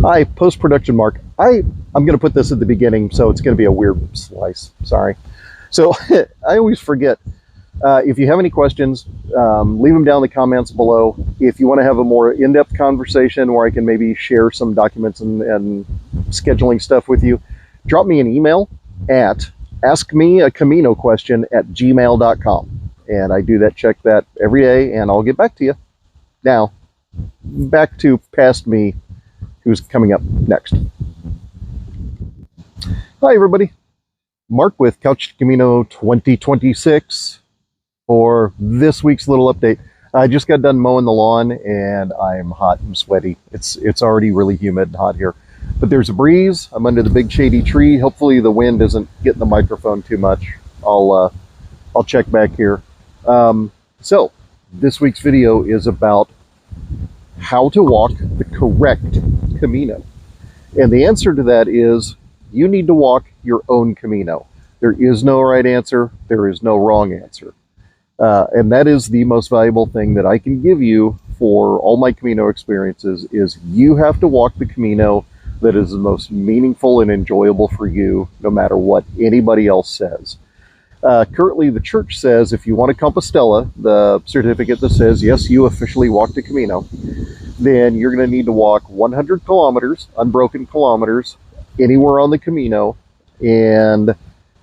Hi, post-production Mark. I'm going to put this at the beginning, so it's going to be a weird slice. Sorry. So I always forget. If you have any questions, leave them down in the comments below. If you want to have a more in-depth conversation where I can maybe share some documents and scheduling stuff with you, drop me an email at askmeacaminoquestion@gmail.com. And I do that, check that every day, and I'll get back to you. Now, back to past me, who's coming up next. Hi, everybody. Mark with Couch Camino 2026 for this week's little update. I just got done mowing the lawn, and I'm hot and sweaty. It's already really humid and hot here. But there's a breeze. I'm under the big shady tree. Hopefully the wind isn't getting the microphone too much. I'll check back here. So this week's video is about how to walk the correct Camino. And the answer to that is you need to walk your own Camino. There is no right answer. There is no wrong answer. And that is the most valuable thing that I can give you for all my Camino experiences is you have to walk the Camino that is the most meaningful and enjoyable for you, no matter what anybody else says. Currently, the church says if you want a Compostela, the certificate that says, yes, you officially walked the Camino, then you're going to need to walk 100 kilometers, unbroken kilometers, anywhere on the Camino, and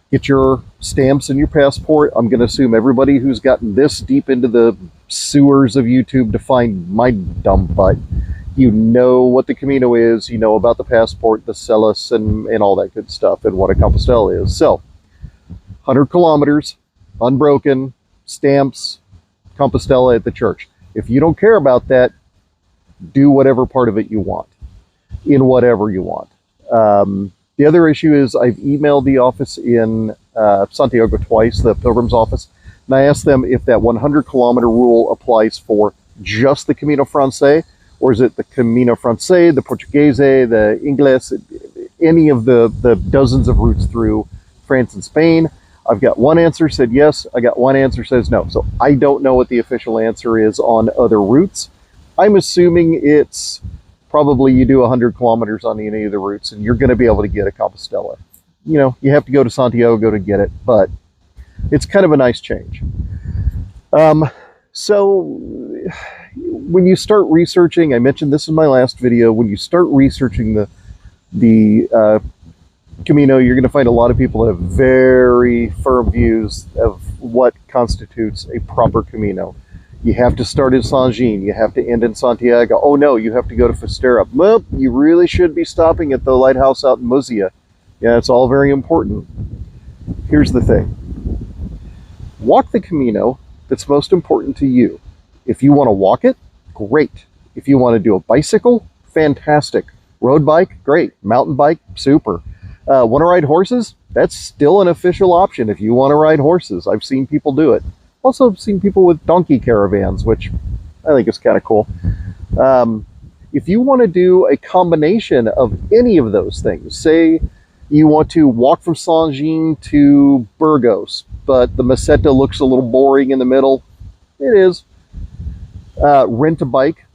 get your stamps and your passport. I'm going to assume everybody who's gotten this deep into the sewers of YouTube to find my dumb butt, you know what the Camino is, you know about the passport, the celis, and all that good stuff, and what a Compostela is. So, 100 kilometers, unbroken, stamps, Compostela at the church. If you don't care about that, do whatever part of it you want, in whatever you want. The other issue is I've emailed the office in Santiago twice, the Pilgrim's office, and I asked them if that 100 kilometer rule applies for just the Camino Francés, or is it the Camino Francés, the Portuguese, the Ingles, any of the dozens of routes through France and Spain. I've got one answer said yes, I got one answer says no. So I don't know what the official answer is on other routes. I'm assuming it's probably you do 100 kilometers on any of the routes and you're going to be able to get a Compostela. You know, you have to go to Santiago to get it, but it's kind of a nice change. So when you start researching, I mentioned this in my last video, when you start researching the Camino, you're going to find a lot of people that have very firm views of what constitutes a proper Camino. You have to start in Saint-Jean. You have to end in Santiago. Oh no, you have to go to Fisterra. Well, you really should be stopping at the lighthouse out in Muxía. Yeah, it's all very important. Here's the thing. Walk the Camino that's most important to you. If you want to walk it, great. If you want to do a bicycle, fantastic. Road bike, great. Mountain bike, super. Want to ride horses? That's still an official option if you want to ride horses. I've seen people do it. Also seen people with donkey caravans, which I think is kind of cool. If you want to do a combination of any of those things, say you want to walk from Saint-Jean to Burgos, but the Meseta looks a little boring in the middle, it is. Rent a bike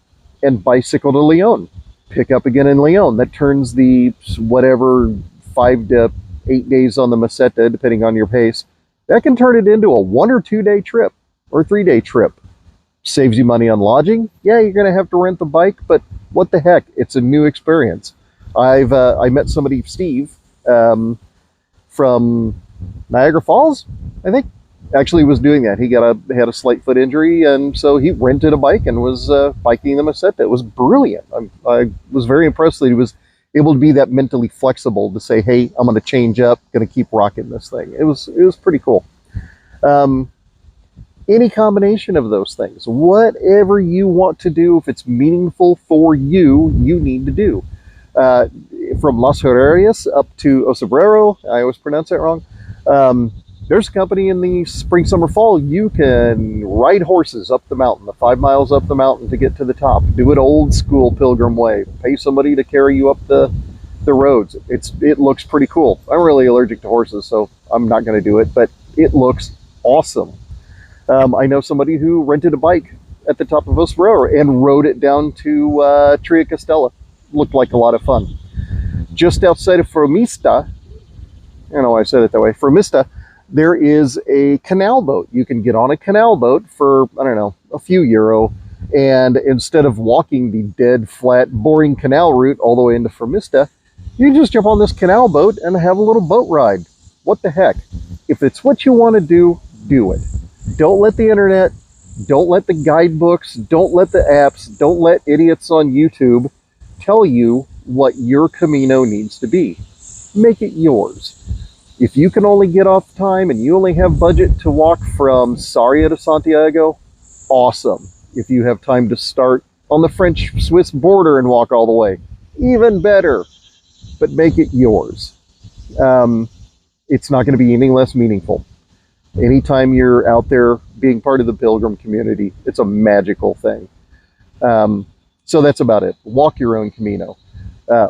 and bicycle to Leon. Pick up again in Leon. That turns the whatever 5 to 8 days on the Meseta, depending on your pace. That can turn it into a 1 or 2 day trip or 3 day trip. Saves you money on lodging. Yeah, you're going to have to rent the bike, but what the heck? It's a new experience. I met somebody, Steve, from Niagara Falls, I think, actually was doing that. He had a slight foot injury, and so he rented a bike and was biking the Meseta. It was brilliant. I was very impressed that he was able to be that mentally flexible to say, hey, I'm going to change up, going to keep rocking this thing. It was pretty cool. Any combination of those things, whatever you want to do, if it's meaningful for you, you need to do. From Las Herrerias up to Osobrero, I always pronounce that wrong. There's a company in the spring, summer, fall. You can ride horses up the mountain, the 5 miles up the mountain to get to the top. Do it old school Pilgrim way. Pay somebody to carry you up the roads. It looks pretty cool. I'm really allergic to horses, so I'm not going to do it, but it looks awesome. I know somebody who rented a bike at the top of Osprero and rode it down to Tria Castella. looked like a lot of fun. Just outside of Fromista, I don't know why I said it that way, Fromista, there is a canal boat. You can get on a canal boat for, I don't know, a few euro, and instead of walking the dead, flat, boring canal route all the way into Fromista, you just jump on this canal boat and have a little boat ride. What the heck? If it's what you want to do it. Don't let the internet, don't let the guidebooks, don't let the apps, don't let idiots on YouTube tell you what your Camino needs to be. Make it yours. If you can only get off time and you only have budget to walk from Sarria to Santiago, awesome. If you have time to start on the French-Swiss border and walk all the way, even better. But make it yours. It's not going to be any less meaningful. Anytime you're out there being part of the Pilgrim community, it's a magical thing. So that's about it. Walk your own Camino.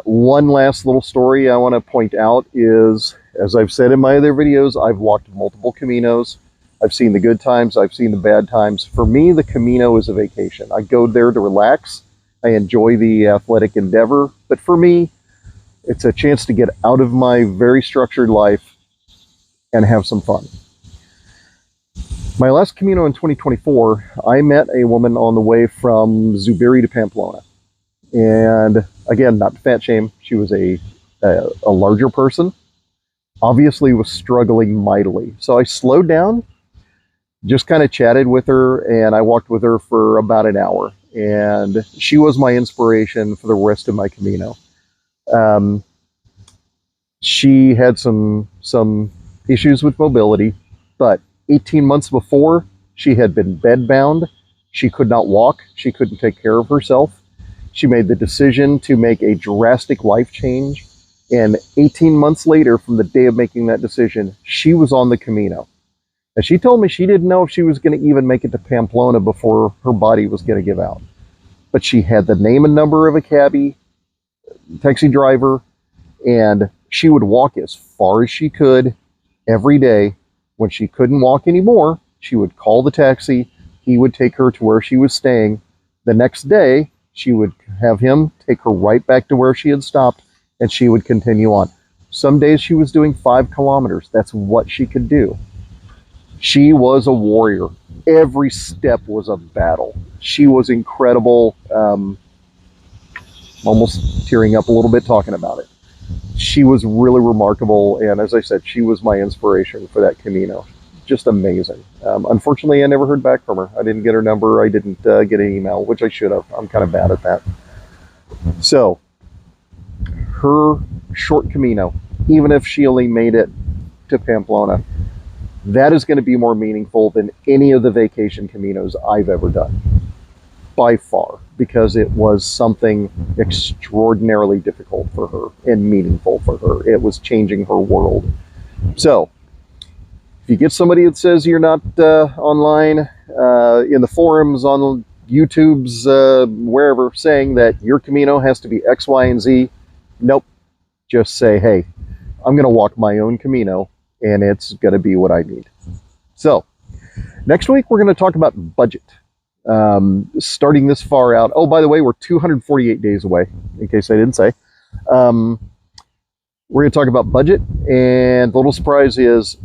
One last little story I want to point out is, as I've said in my other videos, I've walked multiple Caminos. I've seen the good times, I've seen the bad times. For me, the Camino is a vacation. I go there to relax. I enjoy the athletic endeavor. But for me, it's a chance to get out of my very structured life and have some fun. My last Camino in 2024, I met a woman on the way from Zubiri to Pamplona. And again, not to fat shame, she was a larger person, obviously was struggling mightily. So I slowed down, just kind of chatted with her, and I walked with her for about an hour. And she was my inspiration for the rest of my Camino. She had some issues with mobility, but 18 months before, she had been bedbound. She could not walk. She couldn't take care of herself. She made the decision to make a drastic life change. And 18 months later, from the day of making that decision, she was on the Camino. And she told me she didn't know if she was going to even make it to Pamplona before her body was going to give out. But she had the name and number of a cabbie, taxi driver, and she would walk as far as she could every day. When she couldn't walk anymore, she would call the taxi. He would take her to where she was staying. The next day, she would have him take her right back to where she had stopped, and she would continue on. Some days she was doing 5 kilometers. That's what she could do. She was a warrior. Every step was a battle. She was incredible. Almost tearing up a little bit talking about it. She was really remarkable, and as I said, she was my inspiration for that Camino. Just amazing. Unfortunately, I never heard back from her. I didn't get her number. I didn't get an email, which I should have. I'm kind of bad at that. So, her short Camino, even if she only made it to Pamplona, that is going to be more meaningful than any of the vacation Caminos I've ever done. By far, because it was something extraordinarily difficult for her and meaningful for her. It was changing her world. So, if you get somebody that says you're not online, in the forums, on YouTube's, wherever, saying that your Camino has to be X, Y, and Z, nope. Just say, hey, I'm going to walk my own Camino, and it's going to be what I need. So, next week we're going to talk about budget. Starting this far out. Oh, by the way, we're 248 days away, in case I didn't say. We're going to talk about budget, and the little surprise is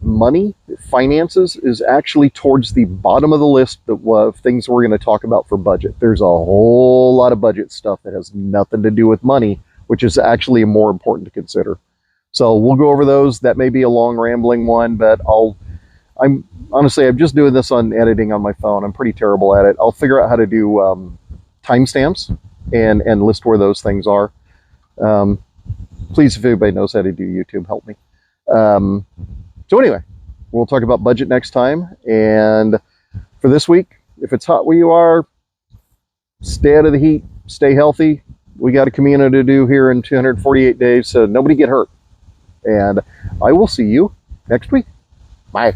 money, finances, is actually towards the bottom of the list of things we're going to talk about for budget. There's a whole lot of budget stuff that has nothing to do with money, which is actually more important to consider. So we'll go over those. That may be a long, rambling one, but I'm just doing this on editing on my phone. I'm pretty terrible at it. I'll figure out how to do timestamps and list where those things are. Please, if anybody knows how to do YouTube, help me. So anyway, we'll talk about budget next time. And for this week, if it's hot where you are, stay out of the heat, stay healthy. We got a Camino to do here in 248 days, so nobody get hurt. And I will see you next week. Bye.